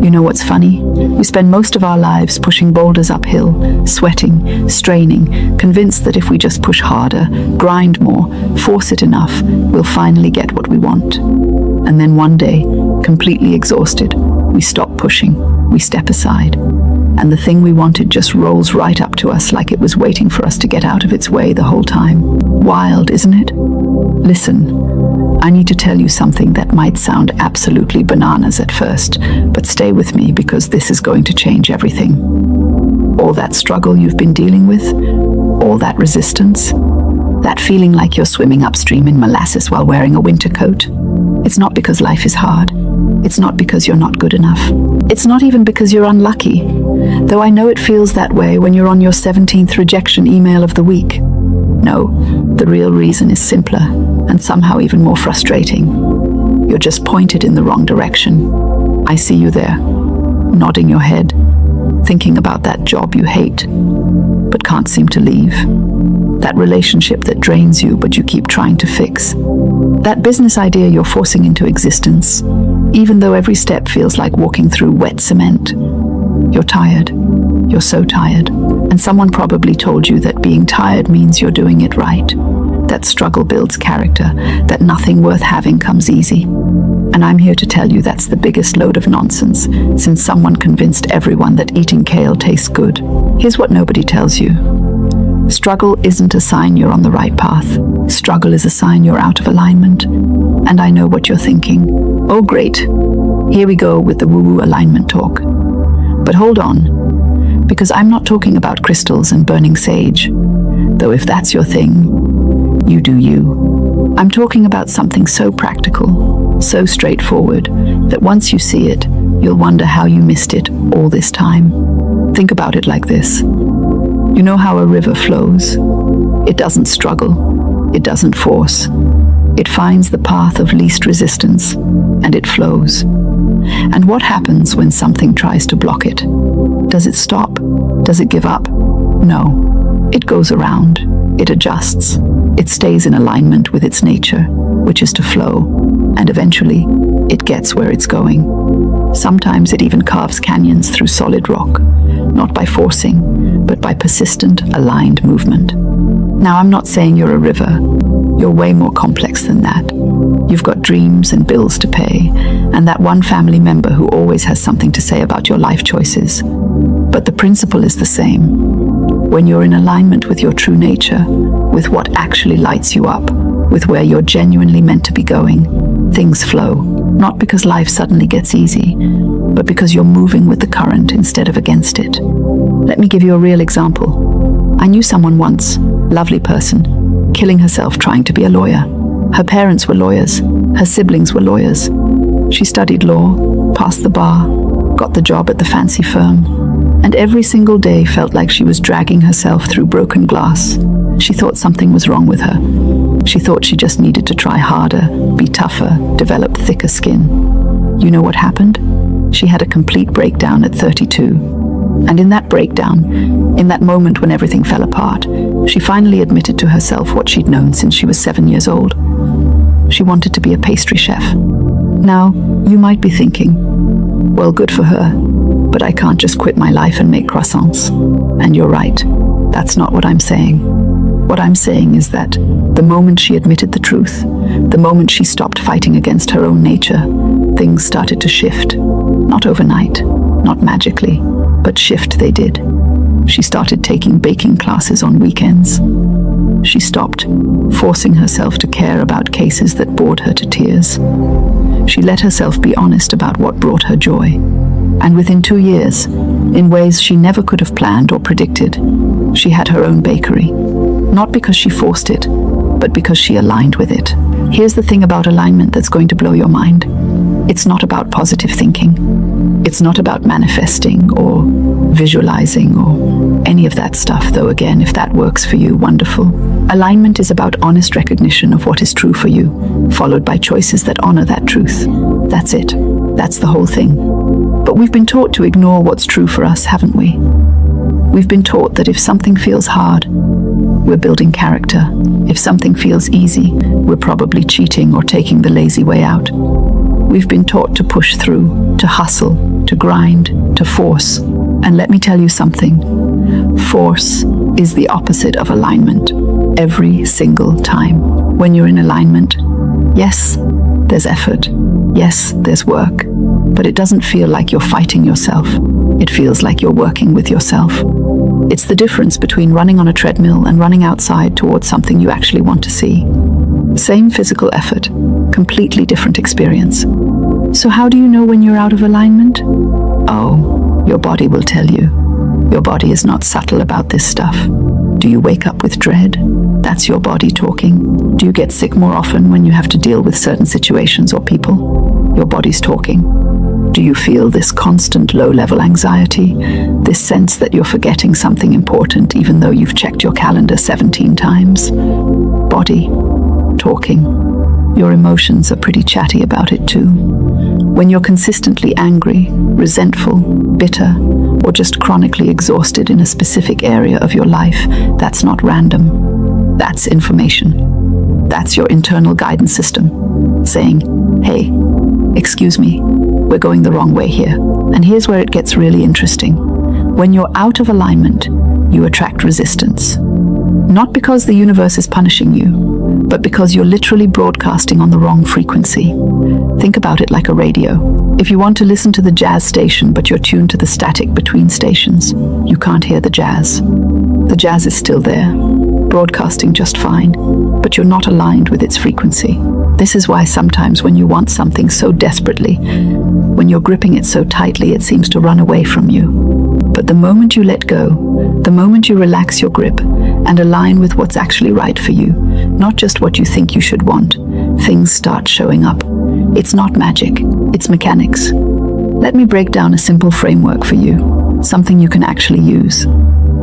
You know what's funny? We spend most of our lives pushing boulders uphill, sweating, straining, convinced that if we just push harder, grind more, force it enough, we'll finally get what we want. And then one day, completely exhausted, we stop pushing, we step aside, and the thing we wanted just rolls right up to us like it was waiting for us to get out of its way the whole time. Wild, isn't it? Listen, I need to tell you something that might sound absolutely bananas at first, but stay with me because this is going to change everything. All that struggle you've been dealing with, all that resistance, that feeling like you're swimming upstream in molasses while wearing a winter coat, it's not because life is hard. It's not because you're not good enough. It's not even because you're unlucky, though I know it feels that way when you're on your 17th rejection email of the week. No, the real reason is simpler and somehow even more frustrating. You're just pointed in the wrong direction. I see you there, nodding your head, thinking about that job you hate, but can't seem to leave. That relationship that drains you, but you keep trying to fix. That business idea you're forcing into existence, even though every step feels like walking through wet cement. You're tired. You're so tired. And someone probably told you that being tired means you're doing it right. That struggle builds character, that nothing worth having comes easy. And I'm here to tell you that's the biggest load of nonsense, since someone convinced everyone that eating kale tastes good. Here's what nobody tells you. Struggle isn't a sign you're on the right path. Struggle is a sign you're out of alignment. And I know what you're thinking. Oh, great. Here we go with the woo-woo alignment talk. But hold on, because I'm not talking about crystals and burning sage. Though if that's your thing, you do you. I'm talking about something so practical, so straightforward, that once you see it, you'll wonder how you missed it all this time. Think about it like this. You know how a river flows? It doesn't struggle. It doesn't force. It finds the path of least resistance, and it flows. And what happens when something tries to block it? Does it stop? Does it give up? No. It goes around. It adjusts. It stays in alignment with its nature, which is to flow. And eventually, it gets where it's going. Sometimes it even carves canyons through solid rock, not by forcing, but by persistent, aligned movement. Now, I'm not saying you're a river. You're way more complex than that. You've got dreams and bills to pay, and that one family member who always has something to say about your life choices. But the principle is the same. When you're in alignment with your true nature, with what actually lights you up, with where you're genuinely meant to be going, things flow. Not because life suddenly gets easy, but because you're moving with the current instead of against it. Let me give you a real example. I knew someone once, lovely person, killing herself trying to be a lawyer. Her parents were lawyers. Her siblings were lawyers. She studied law, passed the bar, got the job at the fancy firm, and every single day felt like she was dragging herself through broken glass. She thought something was wrong with her. She thought she just needed to try harder, be tougher, develop thicker skin. You know what happened? She had a complete breakdown at 32. And in that breakdown, in that moment when everything fell apart, she finally admitted to herself what she'd known since she was 7 years old. She wanted to be a pastry chef. Now, you might be thinking, well, good for her, but I can't just quit my life and make croissants. And you're right, that's not what I'm saying. What I'm saying is that the moment she admitted the truth, the moment she stopped fighting against her own nature, things started to shift. Not overnight, not magically, but shift they did. She started taking baking classes on weekends. She stopped forcing herself to care about cases that bored her to tears. She let herself be honest about what brought her joy. And within 2 years, in ways she never could have planned or predicted, she had her own bakery. Not because she forced it, but because she aligned with it. Here's the thing about alignment that's going to blow your mind. It's not about positive thinking. It's not about manifesting or visualizing or any of that stuff, though again, if that works for you, wonderful. Alignment is about honest recognition of what is true for you, followed by choices that honor that truth. That's it. That's the whole thing. But we've been taught to ignore what's true for us, haven't we? We've been taught that if something feels hard, we're building character. If something feels easy, we're probably cheating or taking the lazy way out. We've been taught to push through, to hustle, to grind, to force. And let me tell you something. Force is the opposite of alignment every single time. When you're in alignment, yes, there's effort. Yes, there's work. But it doesn't feel like you're fighting yourself. It feels like you're working with yourself. It's the difference between running on a treadmill and running outside towards something you actually want to see. Same physical effort, completely different experience. So how do you know when you're out of alignment? Oh, your body will tell you. Your body is not subtle about this stuff. Do you wake up with dread? That's your body talking. Do you get sick more often when you have to deal with certain situations or people? Your body's talking. Do you feel this constant low-level anxiety? This sense that you're forgetting something important even though you've checked your calendar 17 times? Body talking. Your emotions are pretty chatty about it too. When you're consistently angry, resentful, bitter, or just chronically exhausted in a specific area of your life, that's not random. That's information. That's your internal guidance system saying, hey, excuse me, we're going the wrong way here. And here's where it gets really interesting. When you're out of alignment, you attract resistance. Not because the universe is punishing you, but because you're literally broadcasting on the wrong frequency. Think about it like a radio. If you want to listen to the jazz station, but you're tuned to the static between stations, you can't hear the jazz. The jazz is still there, broadcasting just fine, but you're not aligned with its frequency. This is why sometimes when you want something so desperately, when you're gripping it so tightly, it seems to run away from you. But the moment you let go, the moment you relax your grip and align with what's actually right for you, not just what you think you should want, things start showing up. It's not magic, it's mechanics. Let me break down a simple framework for you, something you can actually use.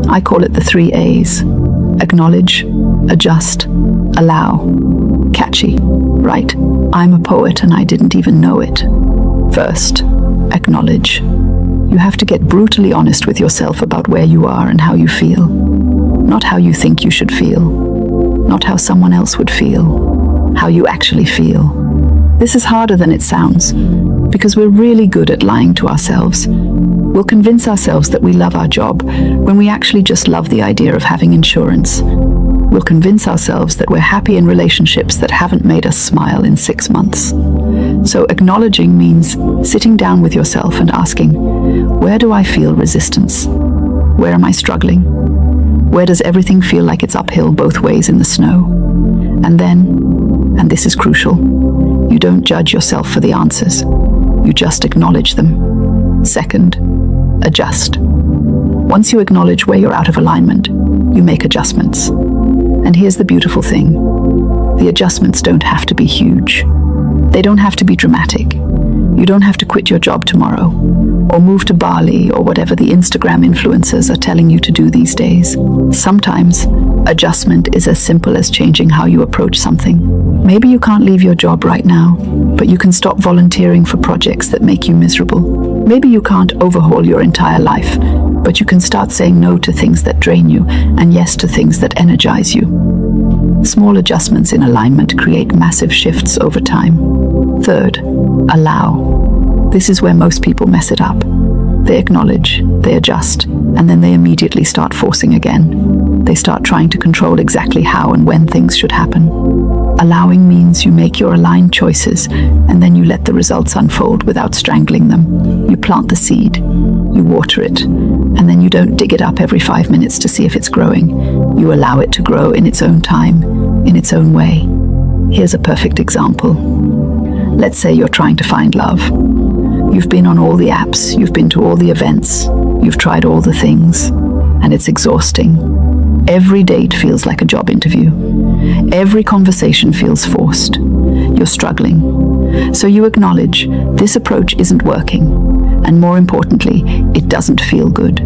I call it the 3 A's. Acknowledge, adjust, allow. Catchy, right? I'm a poet and I didn't even know it. First, acknowledge. You have to get brutally honest with yourself about where you are and how you feel. Not how you think you should feel. Not how someone else would feel. How you actually feel. This is harder than it sounds, because we're really good at lying to ourselves. We'll convince ourselves that we love our job when we actually just love the idea of having insurance. We'll convince ourselves that we're happy in relationships that haven't made us smile in 6 months. So acknowledging means sitting down with yourself and asking, where do I feel resistance? Where am I struggling? Where does everything feel like it's uphill both ways in the snow? And then, and this is crucial, you don't judge yourself for the answers. You just acknowledge them. Second, adjust. Once you acknowledge where you're out of alignment, you make adjustments. And here's the beautiful thing. The adjustments don't have to be huge. They don't have to be dramatic. You don't have to quit your job tomorrow, or move to Bali, or whatever the Instagram influencers are telling you to do these days. Sometimes, adjustment is as simple as changing how you approach something. Maybe you can't leave your job right now, but you can stop volunteering for projects that make you miserable. Maybe you can't overhaul your entire life, but you can start saying no to things that drain you and yes to things that energize you. Small adjustments in alignment create massive shifts over time. Third, allow. This is where most people mess it up. They acknowledge, they adjust, and then they immediately start forcing again. They start trying to control exactly how and when things should happen. Allowing means you make your aligned choices, and then you let the results unfold without strangling them. You plant the seed, you water it, and then you don't dig it up every 5 minutes to see if it's growing. You allow it to grow in its own time, in its own way. Here's a perfect example. Let's say you're trying to find love. You've been on all the apps, you've been to all the events, you've tried all the things, and it's exhausting. Every date feels like a job interview. Every conversation feels forced. You're struggling. So you acknowledge this approach isn't working, and more importantly, it doesn't feel good.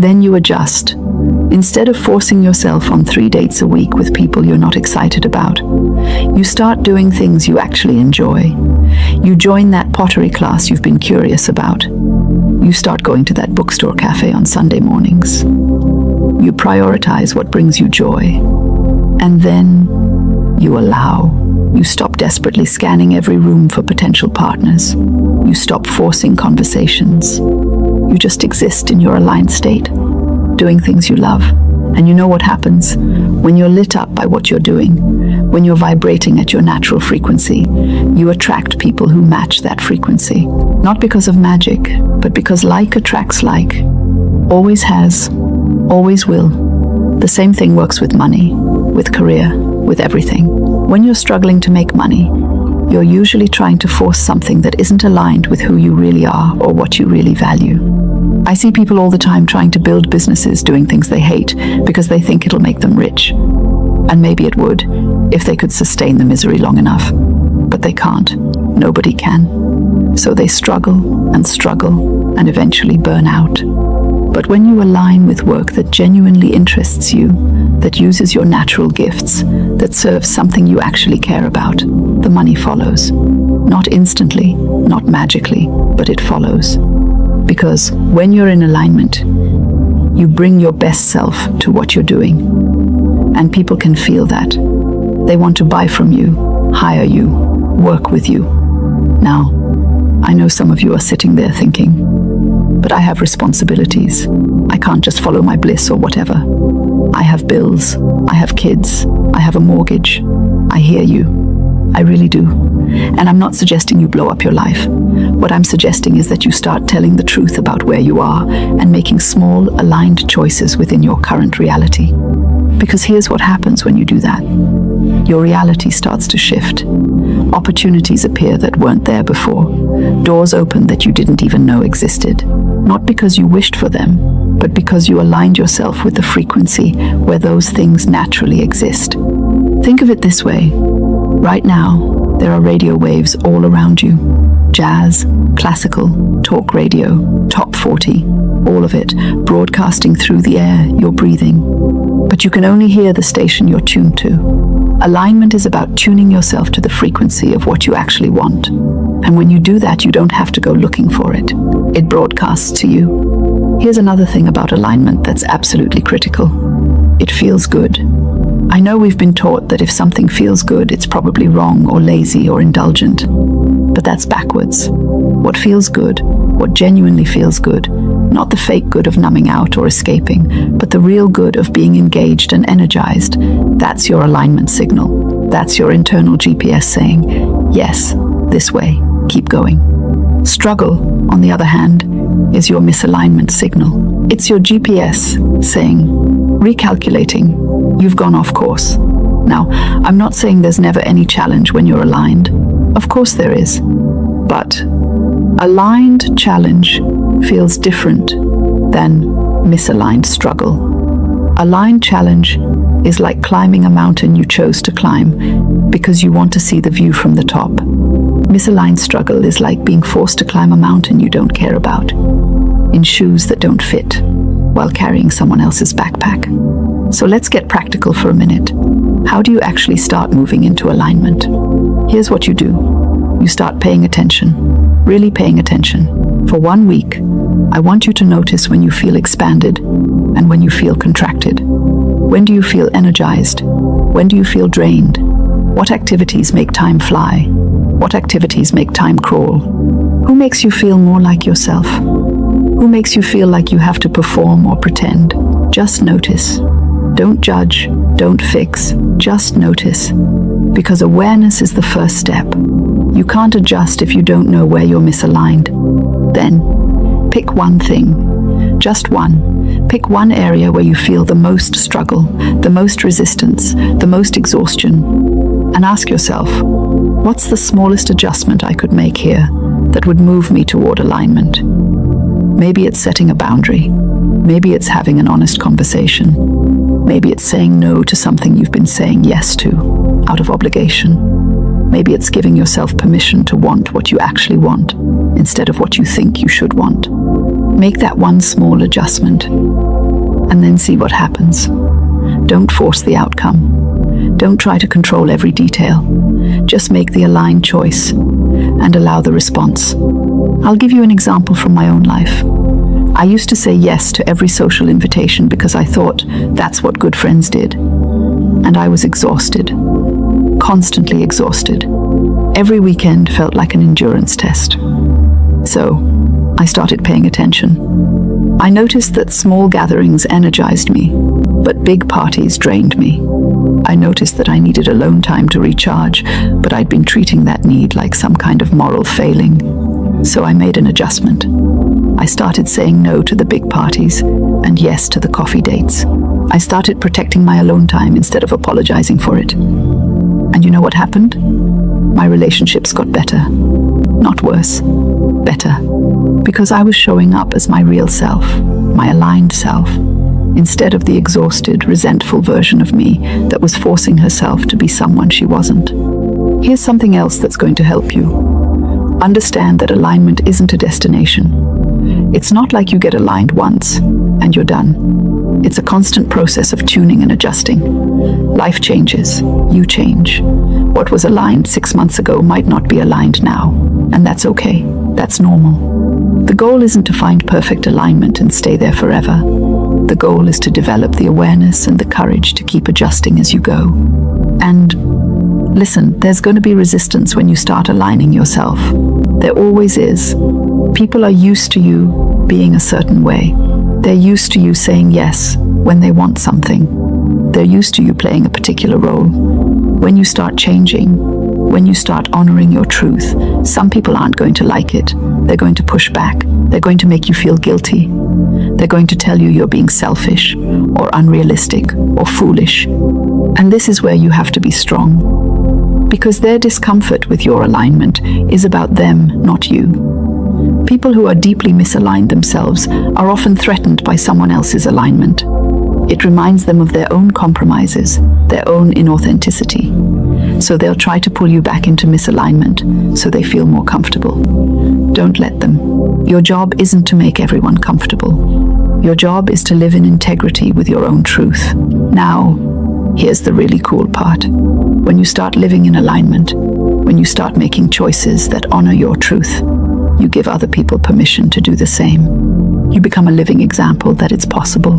Then you adjust. Instead of forcing yourself on 3 dates a week with people you're not excited about, you start doing things you actually enjoy. You join that pottery class you've been curious about. You start going to that bookstore cafe on Sunday mornings. You prioritize what brings you joy. And then you allow. You stop desperately scanning every room for potential partners. You stop forcing conversations. You just exist in your aligned state, doing things you love. And you know what happens? When you're lit up by what you're doing, when you're vibrating at your natural frequency, you attract people who match that frequency. Not because of magic, but because like attracts like. Always has, always will. The same thing works with money, with career, with everything. When you're struggling to make money, you're usually trying to force something that isn't aligned with who you really are or what you really value. I see people all the time trying to build businesses doing things they hate because they think it'll make them rich. And maybe it would, if they could sustain the misery long enough. But they can't. Nobody can. So they struggle and eventually burn out. But when you align with work that genuinely interests you, that uses your natural gifts, that serves something you actually care about, the money follows. Not instantly, not magically, but it follows. Because when you're in alignment, you bring your best self to what you're doing. And people can feel that. They want to buy from you, hire you, work with you. Now, I know some of you are sitting there thinking, but I have responsibilities. I can't just follow my bliss or whatever. I have bills. I have kids. I have a mortgage. I hear you. I really do. And I'm not suggesting you blow up your life. What I'm suggesting is that you start telling the truth about where you are and making small, aligned choices within your current reality. Because here's what happens when you do that. Your reality starts to shift. Opportunities appear that weren't there before. Doors open that you didn't even know existed. Not because you wished for them, but because you aligned yourself with the frequency where those things naturally exist. Think of it this way. Right now, there are radio waves all around you. Jazz, classical, talk radio, top 40, all of it, broadcasting through the air you're breathing. But you can only hear the station you're tuned to. Alignment is about tuning yourself to the frequency of what you actually want. And when you do that, you don't have to go looking for it. It broadcasts to you. Here's another thing about alignment that's absolutely critical. It feels good. I know we've been taught that if something feels good, it's probably wrong or lazy or indulgent. But that's backwards. What feels good, what genuinely feels good, not the fake good of numbing out or escaping, but the real good of being engaged and energized, that's your alignment signal. That's your internal GPS saying, yes, this way, keep going. Struggle, on the other hand, is your misalignment signal. It's your GPS saying, recalculating, you've gone off course. Now, I'm not saying there's never any challenge when you're aligned. Of course there is. But aligned challenge feels different than misaligned struggle. Aligned challenge is like climbing a mountain you chose to climb because you want to see the view from the top. Misaligned struggle is like being forced to climb a mountain you don't care about, in shoes that don't fit, while carrying someone else's backpack. So let's get practical for a minute. How do you actually start moving into alignment? Here's what you do. You start paying attention, really paying attention. For 1 week, I want you to notice when you feel expanded and when you feel contracted. When do you feel energized? When do you feel drained? What activities make time fly? What activities make time crawl? Who makes you feel more like yourself? Who makes you feel like you have to perform or pretend? Just notice. Don't judge, don't fix, just notice. Because awareness is the first step. You can't adjust if you don't know where you're misaligned. Then, pick one thing. Just one. Pick one area where you feel the most struggle, the most resistance, the most exhaustion. And ask yourself, what's the smallest adjustment I could make here that would move me toward alignment? Maybe it's setting a boundary. Maybe it's having an honest conversation. Maybe it's saying no to something you've been saying yes to, out of obligation. Maybe it's giving yourself permission to want what you actually want, instead of what you think you should want. Make that one small adjustment, and then see what happens. Don't force the outcome. Don't try to control every detail. Just make the aligned choice, and allow the response. I'll give you an example from my own life. I used to say yes to every social invitation because I thought that's what good friends did. And I was exhausted, constantly exhausted. Every weekend felt like an endurance test. So, I started paying attention. I noticed that small gatherings energized me, but big parties drained me. I noticed that I needed alone time to recharge, but I'd been treating that need like some kind of moral failing. So I made an adjustment. I started saying no to the big parties and yes to the coffee dates. I started protecting my alone time instead of apologizing for it. And you know what happened? My relationships got better. Not worse, better. Because I was showing up as my real self, my aligned self, instead of the exhausted, resentful version of me that was forcing herself to be someone she wasn't. Here's something else that's going to help you. Understand that alignment isn't a destination. It's not like you get aligned once and you're done. It's a constant process of tuning and adjusting. Life changes. You change. What was aligned 6 months ago might not be aligned now, and that's okay. That's normal. The goal isn't to find perfect alignment and stay there forever. The goal is to develop the awareness and the courage to keep adjusting as you go. And listen, there's going to be resistance when you start aligning yourself. There always is. People are used to you being a certain way. They're used to you saying yes when they want something. They're used to you playing a particular role. When you start changing, when you start honoring your truth, some people aren't going to like it. They're going to push back. They're going to make you feel guilty. They're going to tell you you're being selfish or unrealistic or foolish. And this is where you have to be strong. Because their discomfort with your alignment is about them, not you. People who are deeply misaligned themselves are often threatened by someone else's alignment. It reminds them of their own compromises, their own inauthenticity. So they'll try to pull you back into misalignment so they feel more comfortable. Don't let them. Your job isn't to make everyone comfortable. Your job is to live in integrity with your own truth. Now, here's the really cool part. When you start living in alignment, when you start making choices that honor your truth, you give other people permission to do the same. You become a living example that it's possible,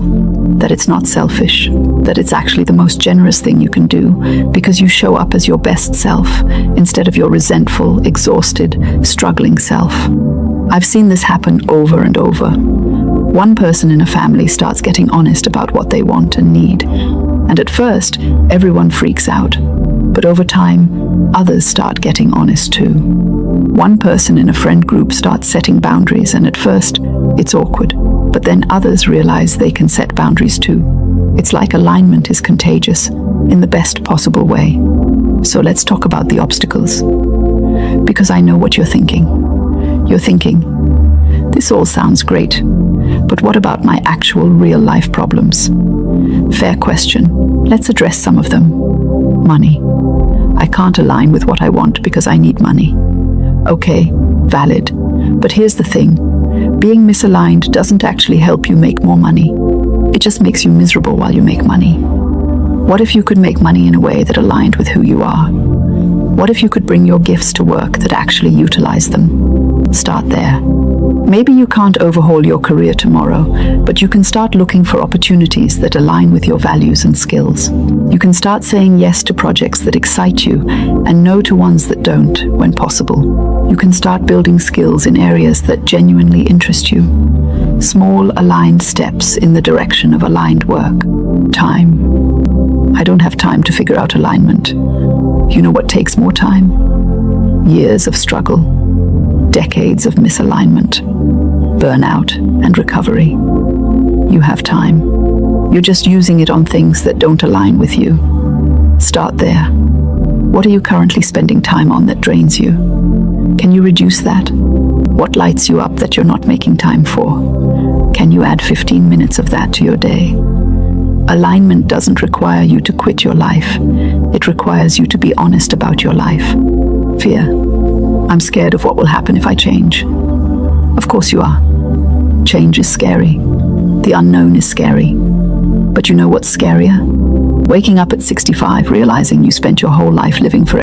that it's not selfish, that it's actually the most generous thing you can do because you show up as your best self instead of your resentful, exhausted, struggling self. I've seen this happen over and over. One person in a family starts getting honest about what they want and need, and at first, everyone freaks out. But over time, others start getting honest too. One person in a friend group starts setting boundaries, and at first, it's awkward. But then others realize they can set boundaries too. It's like alignment is contagious in the best possible way. So let's talk about the obstacles. Because I know what you're thinking. You're thinking, this all sounds great, but what about my actual real-life problems? Fair question. Let's address some of them. Money. I can't align with what I want because I need money. Okay, valid. But here's the thing. Being misaligned doesn't actually help you make more money. It just makes you miserable while you make money. What if you could make money in a way that aligned with who you are? What if you could bring your gifts to work that actually utilize them? Start there. Maybe you can't overhaul your career tomorrow, but you can start looking for opportunities that align with your values and skills. You can start saying yes to projects that excite you and no to ones that don't, when possible. You can start building skills in areas that genuinely interest you. Small, aligned steps in the direction of aligned work. Time. I don't have time to figure out alignment. You know what takes more time? Years of struggle. Decades of misalignment, burnout, and recovery. You have time. You're just using it on things that don't align with you. Start there. What are you currently spending time on that drains you? Can you reduce that? What lights you up that you're not making time for? Can you add 15 minutes of that to your day? Alignment doesn't require you to quit your life. It requires you to be honest about your life. Fear. I'm scared of what will happen if I change. Of course you are. Change is scary. The unknown is scary. But you know what's scarier? Waking up at 65, realizing you spent your whole life living for